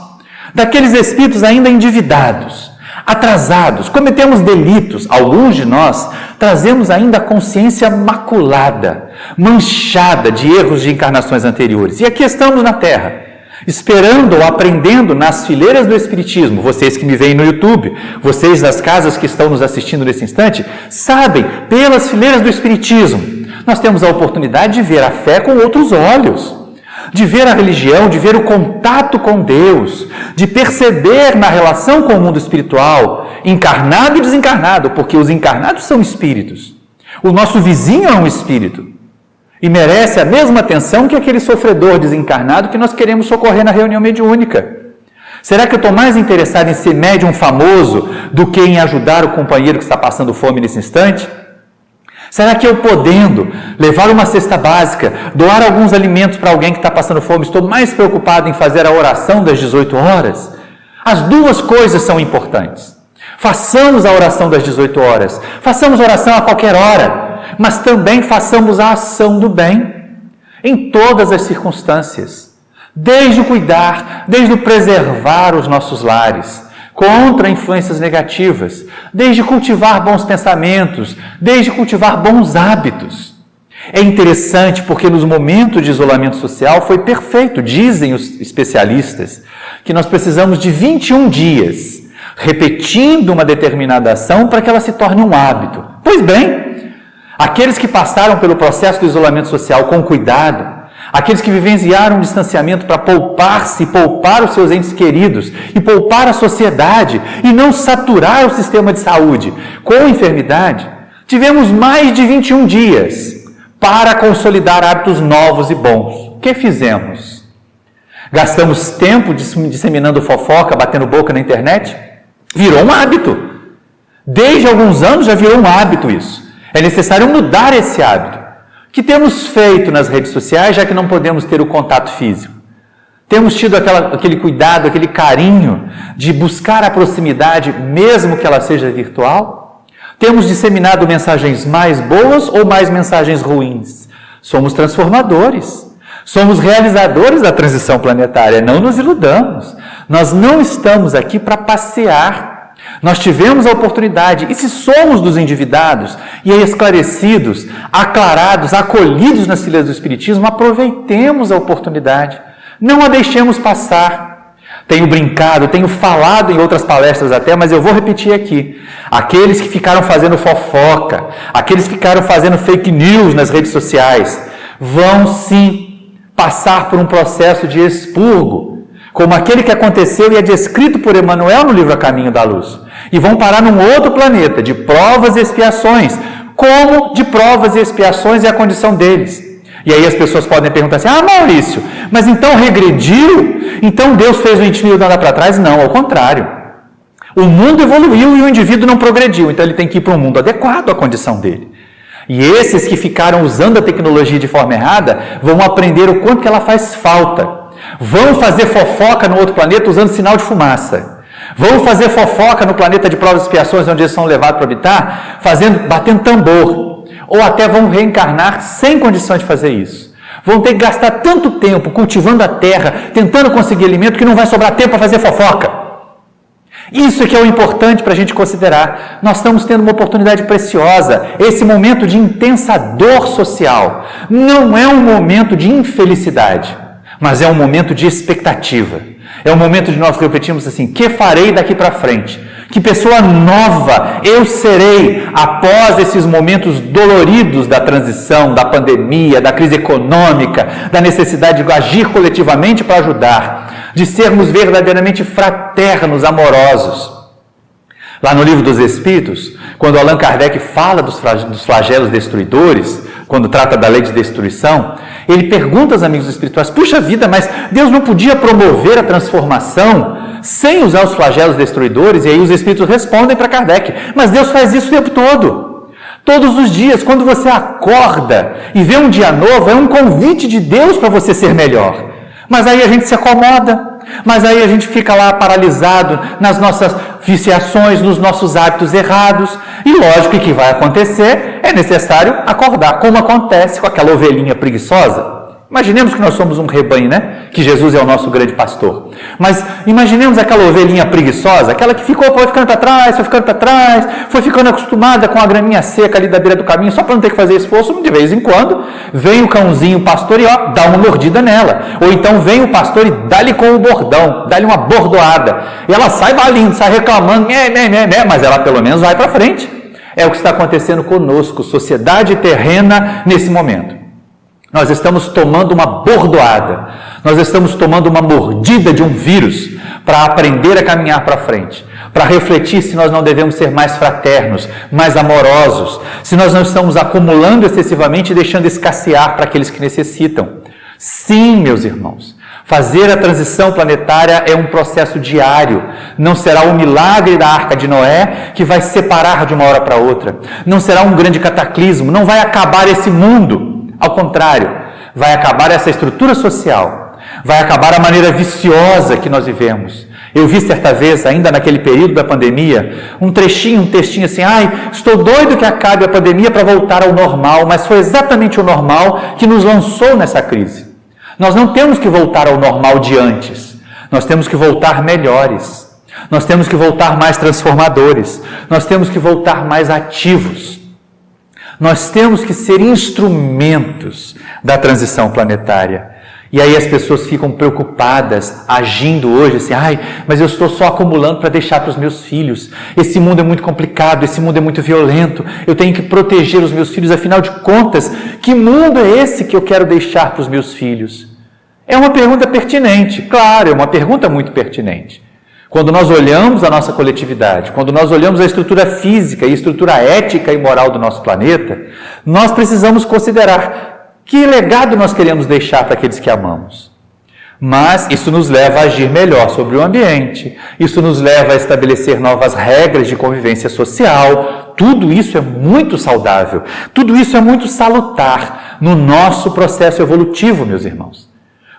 daqueles espíritos ainda endividados, atrasados, cometemos delitos. Alguns de nós trazemos ainda a consciência maculada, manchada de erros de encarnações anteriores. E aqui estamos na Terra, esperando ou aprendendo nas fileiras do Espiritismo. Vocês que me veem no YouTube, vocês das casas que estão nos assistindo nesse instante, sabem, pelas fileiras do Espiritismo, nós temos a oportunidade de ver a fé com outros olhos, de ver a religião, de ver o contato com Deus, de perceber na relação com o mundo espiritual, encarnado e desencarnado, porque os encarnados são espíritos. O nosso vizinho é um espírito e merece a mesma atenção que aquele sofredor desencarnado que nós queremos socorrer na reunião mediúnica. Será que eu estou mais interessado em ser médium famoso do que em ajudar o companheiro que está passando fome nesse instante? Será que eu, podendo levar uma cesta básica, doar alguns alimentos para alguém que está passando fome, estou mais preocupado em fazer a oração das 18 horas? As duas coisas são importantes. Façamos a oração das 18 horas, façamos oração a qualquer hora, mas também façamos a ação do bem, em todas as circunstâncias. Desde o cuidar, desde o preservar os nossos lares, contra influências negativas, desde cultivar bons pensamentos, desde cultivar bons hábitos. É interessante porque nos momentos de isolamento social foi perfeito, dizem os especialistas, que nós precisamos de 21 dias repetindo uma determinada ação para que ela se torne um hábito. Pois bem, aqueles que passaram pelo processo do isolamento social com cuidado, aqueles que vivenciaram um distanciamento para poupar-se, poupar os seus entes queridos e poupar a sociedade e não saturar o sistema de saúde com enfermidade, tivemos mais de 21 dias para consolidar hábitos novos e bons. O que fizemos? Gastamos tempo disseminando fofoca, batendo boca na internet? Virou um hábito. Desde alguns anos já virou um hábito isso. É necessário mudar esse hábito. O que temos feito nas redes sociais, já que não podemos ter o contato físico? Temos tido aquele cuidado, aquele carinho de buscar a proximidade, mesmo que ela seja virtual? Temos disseminado mensagens mais boas ou mais mensagens ruins? Somos transformadores. Somos realizadores da transição planetária, não nos iludamos. Nós não estamos aqui para passear. Nós tivemos a oportunidade, e se somos dos endividados e esclarecidos, aclarados, acolhidos nas fileiras do Espiritismo, aproveitemos a oportunidade. Não a deixemos passar. Tenho brincado, tenho falado em outras palestras até, mas eu vou repetir aqui. Aqueles que ficaram fazendo fofoca, aqueles que ficaram fazendo fake news nas redes sociais, vão sim passar por um processo de expurgo, como aquele que aconteceu e é descrito por Emmanuel no livro A Caminho da Luz. E vão parar num outro planeta de provas e expiações. Como de provas e expiações é a condição deles? E aí as pessoas podem perguntar assim, Maurício, mas então regrediu? Então Deus fez o indivíduo andar para trás? Não, ao contrário. O mundo evoluiu e o indivíduo não progrediu, então ele tem que ir para um mundo adequado à condição dele. E esses que ficaram usando a tecnologia de forma errada vão aprender o quanto que ela faz falta. Vão fazer fofoca no outro planeta usando sinal de fumaça. Vão fazer fofoca no planeta de provas e expiações, onde eles são levados para habitar, batendo tambor. Ou até vão reencarnar sem condições de fazer isso. Vão ter que gastar tanto tempo cultivando a terra, tentando conseguir alimento, que não vai sobrar tempo para fazer fofoca. Isso é que é o importante para a gente considerar. Nós estamos tendo uma oportunidade preciosa. Esse momento de intensa dor social não é um momento de infelicidade, mas é um momento de expectativa. É um momento de nós repetirmos assim, que farei daqui para frente? Que pessoa nova eu serei após esses momentos doloridos da transição, da pandemia, da crise econômica, da necessidade de agir coletivamente para ajudar, de sermos verdadeiramente fraternos, amorosos. Lá no Livro dos Espíritos, quando Allan Kardec fala dos flagelos destruidores, quando trata da lei de destruição, ele pergunta aos amigos espirituais, puxa vida, mas Deus não podia promover a transformação sem usar os flagelos destruidores? E aí os espíritos respondem para Kardec, mas Deus faz isso o tempo todo. Todos os dias, quando você acorda e vê um dia novo, é um convite de Deus para você ser melhor. Mas aí a gente se acomoda, mas aí a gente fica lá paralisado nas nossas viciações, nos nossos hábitos errados. E lógico que vai acontecer, é necessário acordar, como acontece com aquela ovelhinha preguiçosa. Imaginemos que nós somos um rebanho, né? Que Jesus é o nosso grande pastor. Mas imaginemos aquela ovelhinha preguiçosa, aquela que foi ficando para trás, foi ficando acostumada com a graminha seca ali da beira do caminho, só para não ter que fazer esforço. De vez em quando, vem o cãozinho pastor e dá uma mordida nela. Ou então vem o pastor e dá-lhe com o bordão, dá-lhe uma bordoada. E ela sai balindo, sai reclamando, mas ela pelo menos vai para frente. É o que está acontecendo conosco, sociedade terrena, nesse momento. Nós estamos tomando uma bordoada, nós estamos tomando uma mordida de um vírus para aprender a caminhar para frente, para refletir se nós não devemos ser mais fraternos, mais amorosos, se nós não estamos acumulando excessivamente e deixando escassear para aqueles que necessitam. Sim, meus irmãos, fazer a transição planetária é um processo diário. Não será o milagre da Arca de Noé que vai separar de uma hora para outra. Não será um grande cataclismo, não vai acabar esse mundo. Ao contrário, vai acabar essa estrutura social, vai acabar a maneira viciosa que nós vivemos. Eu vi certa vez, ainda naquele período da pandemia, um textinho assim, estou doido que acabe a pandemia para voltar ao normal, mas foi exatamente o normal que nos lançou nessa crise. Nós não temos que voltar ao normal de antes, nós temos que voltar melhores. Nós temos que voltar mais transformadores. Nós temos que voltar mais ativos. Nós temos que ser instrumentos da transição planetária. E aí as pessoas ficam preocupadas, agindo hoje assim, mas eu estou só acumulando para deixar para os meus filhos. Esse mundo é muito complicado, esse mundo é muito violento, eu tenho que proteger os meus filhos, afinal de contas, que mundo é esse que eu quero deixar para os meus filhos? É uma pergunta pertinente, claro, é uma pergunta muito pertinente. Quando nós olhamos a nossa coletividade, quando nós olhamos a estrutura física e a estrutura ética e moral do nosso planeta, nós precisamos considerar que legado nós queremos deixar para aqueles que amamos. Mas isso nos leva a agir melhor sobre o ambiente, isso nos leva a estabelecer novas regras de convivência social. Tudo isso é muito saudável, tudo isso é muito salutar no nosso processo evolutivo, meus irmãos.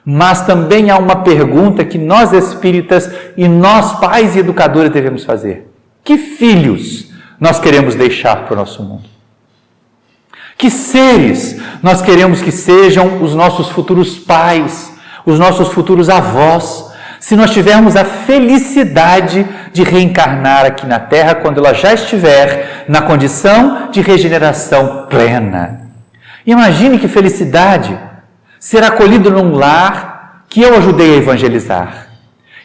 Mas também há uma pergunta que nós espíritas e nós pais e educadores devemos fazer. Que filhos nós queremos deixar para o nosso mundo? Que seres nós queremos que sejam os nossos futuros pais, os nossos futuros avós, se nós tivermos a felicidade de reencarnar aqui na Terra quando ela já estiver na condição de regeneração plena? Imagine que felicidade ser acolhido num lar que eu ajudei a evangelizar.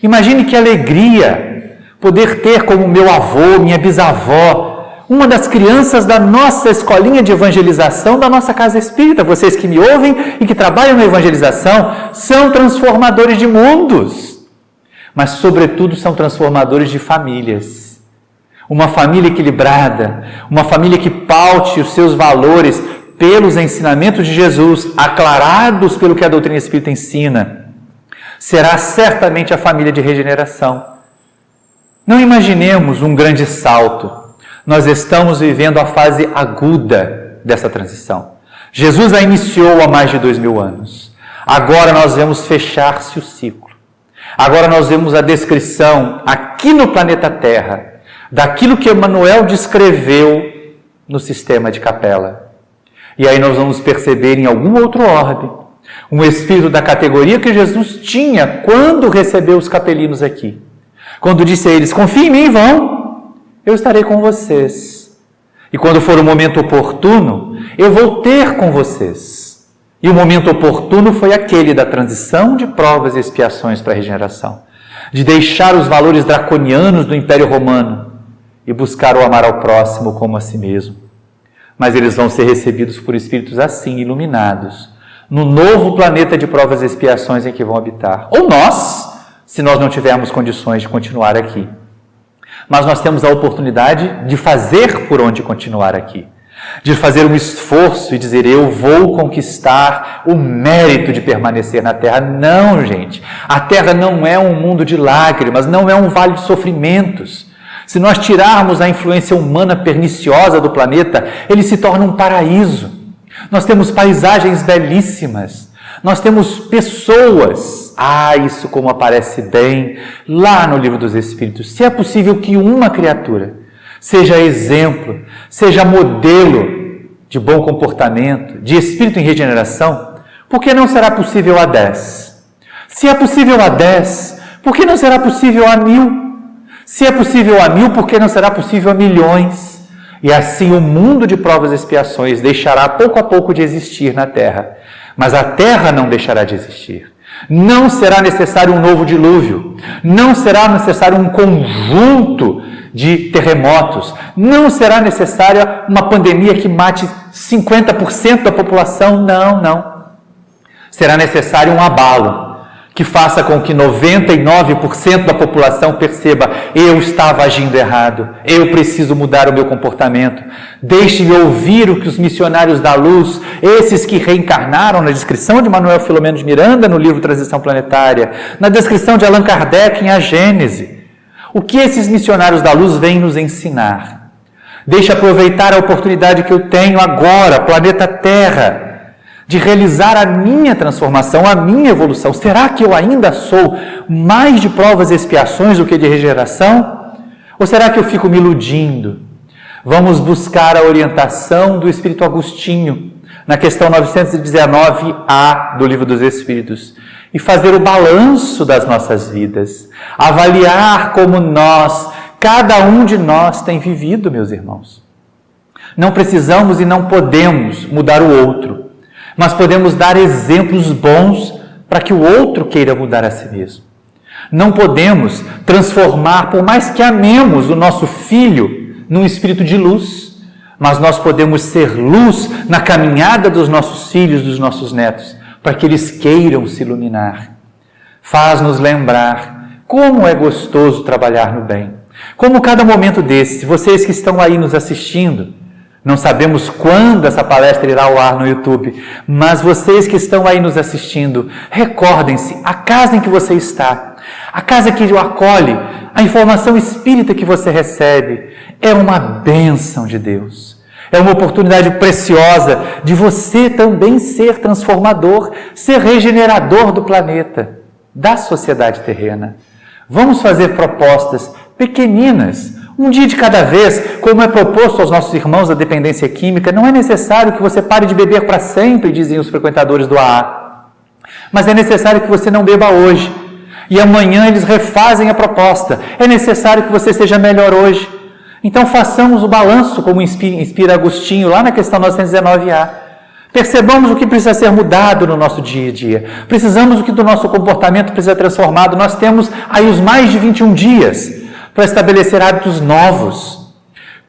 Imagine que alegria poder ter como meu avô, minha bisavó, uma das crianças da nossa escolinha de evangelização, da nossa casa espírita. Vocês que me ouvem e que trabalham na evangelização são transformadores de mundos, mas sobretudo são transformadores de famílias. Uma família equilibrada, uma família que paute os seus valores pelos ensinamentos de Jesus, aclarados pelo que a doutrina espírita ensina, será certamente a família de regeneração. Não imaginemos um grande salto. Nós estamos vivendo a fase aguda dessa transição. Jesus a iniciou há mais de 2000 anos. Agora nós vemos fechar-se o ciclo. Agora nós vemos a descrição aqui no planeta Terra daquilo que Emmanuel descreveu no sistema de Capela. E aí nós vamos perceber em algum outro orbe um espírito da categoria que Jesus tinha quando recebeu os capelinos aqui. Quando disse a eles, confiem em mim, vão, eu estarei com vocês. E quando for o momento oportuno, eu vou ter com vocês. E o momento oportuno foi aquele da transição de provas e expiações para a regeneração. De deixar os valores draconianos do Império Romano e buscar o amar ao próximo como a si mesmo. Mas eles vão ser recebidos por espíritos assim, iluminados, no novo planeta de provas e expiações em que vão habitar. Ou nós, se nós não tivermos condições de continuar aqui. Mas nós temos a oportunidade de fazer por onde continuar aqui. De fazer um esforço e dizer, eu vou conquistar o mérito de permanecer na Terra. Não, gente. A Terra não é um mundo de lágrimas, não é um vale de sofrimentos. Se nós tirarmos a influência humana perniciosa do planeta, ele se torna um paraíso. Nós temos paisagens belíssimas. Nós temos pessoas. Isso como aparece bem lá no Livro dos Espíritos. Se é possível que uma criatura seja exemplo, seja modelo de bom comportamento, de espírito em regeneração, por que não será possível a 10? Se é possível a 10, por que não será possível a 1000? Se é possível a 1000, por que não será possível a milhões? E assim o mundo de provas e expiações deixará pouco a pouco de existir na Terra. Mas a Terra não deixará de existir. Não será necessário um novo dilúvio. Não será necessário um conjunto de terremotos. Não será necessária uma pandemia que mate 50% da população. Não. Será necessário um abalo que faça com que 99% da população perceba, eu estava agindo errado, eu preciso mudar o meu comportamento. Deixe-me ouvir o que os missionários da luz, esses que reencarnaram na descrição de Manuel Filomeno de Miranda no livro Transição Planetária, na descrição de Allan Kardec em A Gênese, o que esses missionários da luz vêm nos ensinar. Deixe aproveitar a oportunidade que eu tenho agora, planeta Terra, de realizar a minha transformação, a minha evolução. Será que eu ainda sou mais de provas e expiações do que de regeneração? Ou será que eu fico me iludindo? Vamos buscar a orientação do Espírito Agostinho, na questão 919A do Livro dos Espíritos, e fazer o balanço das nossas vidas, avaliar como cada um de nós tem vivido, meus irmãos. Não precisamos e não podemos mudar o outro, mas podemos dar exemplos bons para que o outro queira mudar a si mesmo. Não podemos transformar, por mais que amemos o nosso filho, num espírito de luz, mas nós podemos ser luz na caminhada dos nossos filhos, dos nossos netos, para que eles queiram se iluminar. Faz-nos lembrar como é gostoso trabalhar no bem. Como cada momento desse, vocês que estão aí nos assistindo, não sabemos quando essa palestra irá ao ar no YouTube, mas vocês que estão aí nos assistindo, recordem-se, a casa em que você está, a casa que o acolhe, a informação espírita que você recebe, é uma bênção de Deus. É uma oportunidade preciosa de você também ser transformador, ser regenerador do planeta, da sociedade terrena. Vamos fazer propostas pequeninas, um dia de cada vez, como é proposto aos nossos irmãos da dependência química. Não é necessário que você pare de beber para sempre, dizem os frequentadores do AA. Mas é necessário que você não beba hoje. E amanhã eles refazem a proposta. É necessário que você seja melhor hoje. Então façamos o balanço, como inspira Agostinho, lá na questão 919A. Percebamos o que precisa ser mudado no nosso dia a dia. Precisamos o que do nosso comportamento precisa ser transformado. Nós temos aí os mais de 21 dias para estabelecer hábitos novos.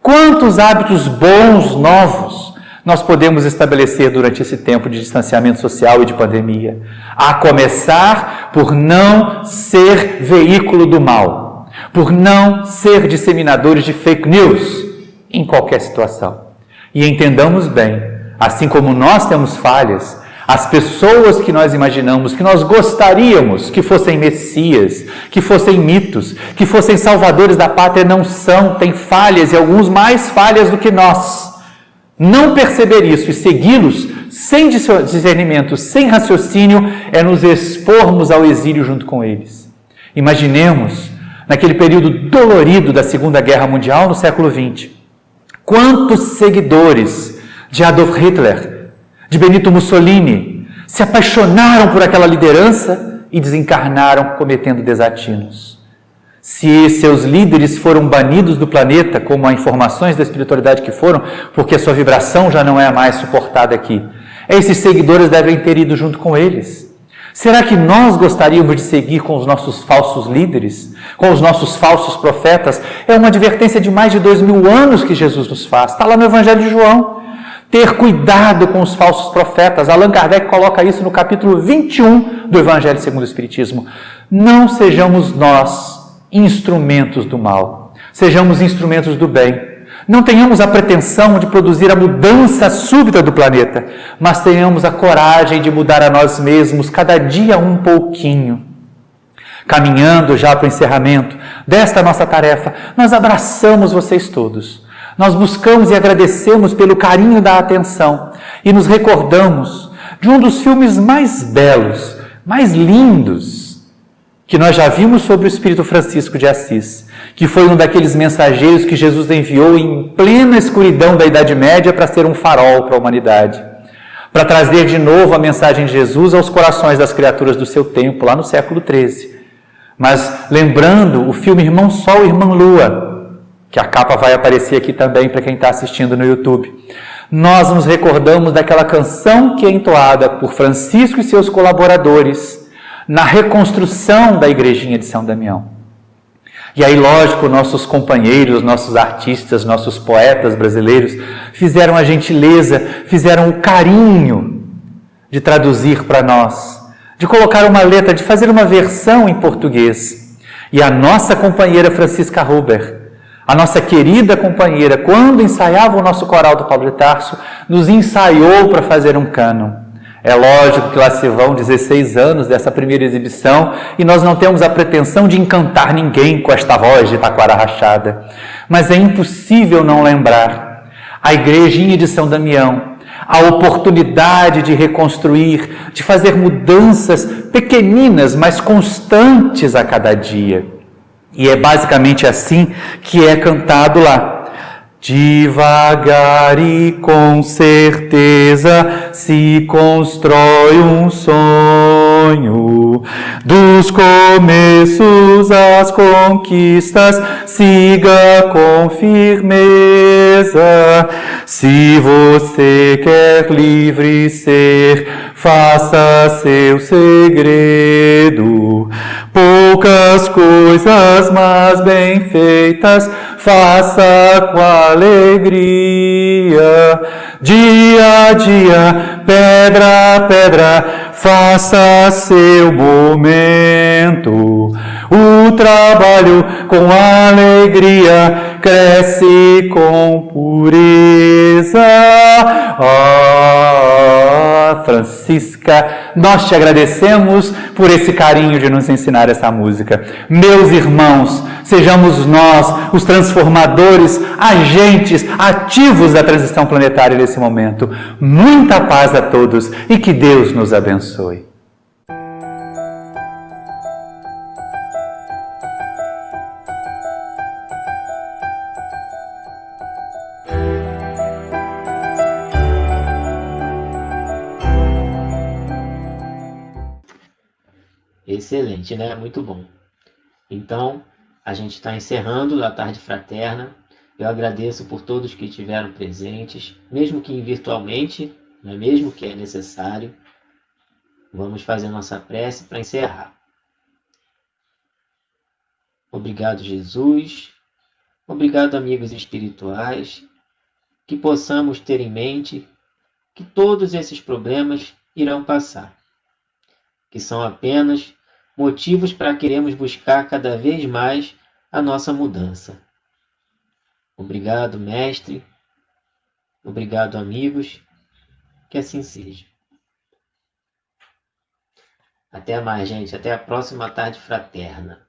Quantos hábitos bons novos nós podemos estabelecer durante esse tempo de distanciamento social e de pandemia? A começar por não ser veículo do mal, por não ser disseminadores de fake news em qualquer situação. E entendamos bem, assim como nós temos falhas, as pessoas que nós imaginamos, que nós gostaríamos que fossem messias, que fossem mitos, que fossem salvadores da pátria, não são, têm falhas e alguns mais falhas do que nós. Não perceber isso e segui-los sem discernimento, sem raciocínio, é nos expormos ao exílio junto com eles. Imaginemos, naquele período dolorido da Segunda Guerra Mundial, no século XX, quantos seguidores de Adolf Hitler, de Benito Mussolini, se apaixonaram por aquela liderança e desencarnaram cometendo desatinos. Se seus líderes foram banidos do planeta, como há informações da espiritualidade que foram, porque a sua vibração já não é mais suportada aqui, esses seguidores devem ter ido junto com eles. Será que nós gostaríamos de seguir com os nossos falsos líderes, com os nossos falsos profetas? É uma advertência de mais de 2000 anos que Jesus nos faz. Está lá no Evangelho de João. Ter cuidado com os falsos profetas. Allan Kardec coloca isso no capítulo 21 do Evangelho segundo o Espiritismo. Não sejamos nós instrumentos do mal. Sejamos instrumentos do bem. Não tenhamos a pretensão de produzir a mudança súbita do planeta, mas tenhamos a coragem de mudar a nós mesmos cada dia um pouquinho. Caminhando já para o encerramento desta nossa tarefa, nós abraçamos vocês todos. Nós buscamos e agradecemos pelo carinho da atenção e nos recordamos de um dos filmes mais belos, mais lindos, que nós já vimos sobre o Espírito Francisco de Assis, que foi um daqueles mensageiros que Jesus enviou em plena escuridão da Idade Média para ser um farol para a humanidade, para trazer de novo a mensagem de Jesus aos corações das criaturas do seu tempo, lá no século XIII. Mas lembrando o filme Irmão Sol e Irmã Lua, que a capa vai aparecer aqui também para quem está assistindo no YouTube. Nós nos recordamos daquela canção que é entoada por Francisco e seus colaboradores na reconstrução da igrejinha de São Damião. E aí, lógico, nossos companheiros, nossos artistas, nossos poetas brasileiros fizeram a gentileza, fizeram o carinho de traduzir para nós, de colocar uma letra, de fazer uma versão em português. E a nossa companheira Francisca Huber, a nossa querida companheira, quando ensaiava o nosso coral do Paulo de Tarso, nos ensaiou para fazer um cânon. É lógico que lá se vão 16 anos dessa primeira exibição e nós não temos a pretensão de encantar ninguém com esta voz de taquara rachada. Mas é impossível não lembrar a igrejinha de São Damião, a oportunidade de reconstruir, de fazer mudanças pequeninas, mas constantes a cada dia. E é basicamente assim que é cantado lá. Devagar e com certeza se constrói um sonho. Dos começos às conquistas, siga com firmeza. Se você quer livre ser, faça seu segredo. Poucas coisas, mas bem feitas, faça com alegria. Dia a dia, pedra a pedra, faça seu momento. O trabalho com alegria cresce com pureza. Francisca, nós te agradecemos por esse carinho de nos ensinar essa música. Meus irmãos, sejamos nós os transformadores, agentes ativos da transição planetária nesse momento. Muita paz a todos e que Deus nos abençoe.
Excelente, né? Muito bom. Então, a gente está encerrando a Tarde Fraterna. Eu agradeço por todos que estiveram presentes, mesmo que virtualmente, não é mesmo que é necessário. Vamos fazer nossa prece para encerrar. Obrigado, Jesus. Obrigado, amigos espirituais. Que possamos ter em mente que todos esses problemas irão passar, que são apenas motivos para queremos buscar cada vez mais a nossa mudança. Obrigado, mestre. Obrigado, amigos. Que assim seja. Até mais, gente. Até a próxima Tarde Fraterna.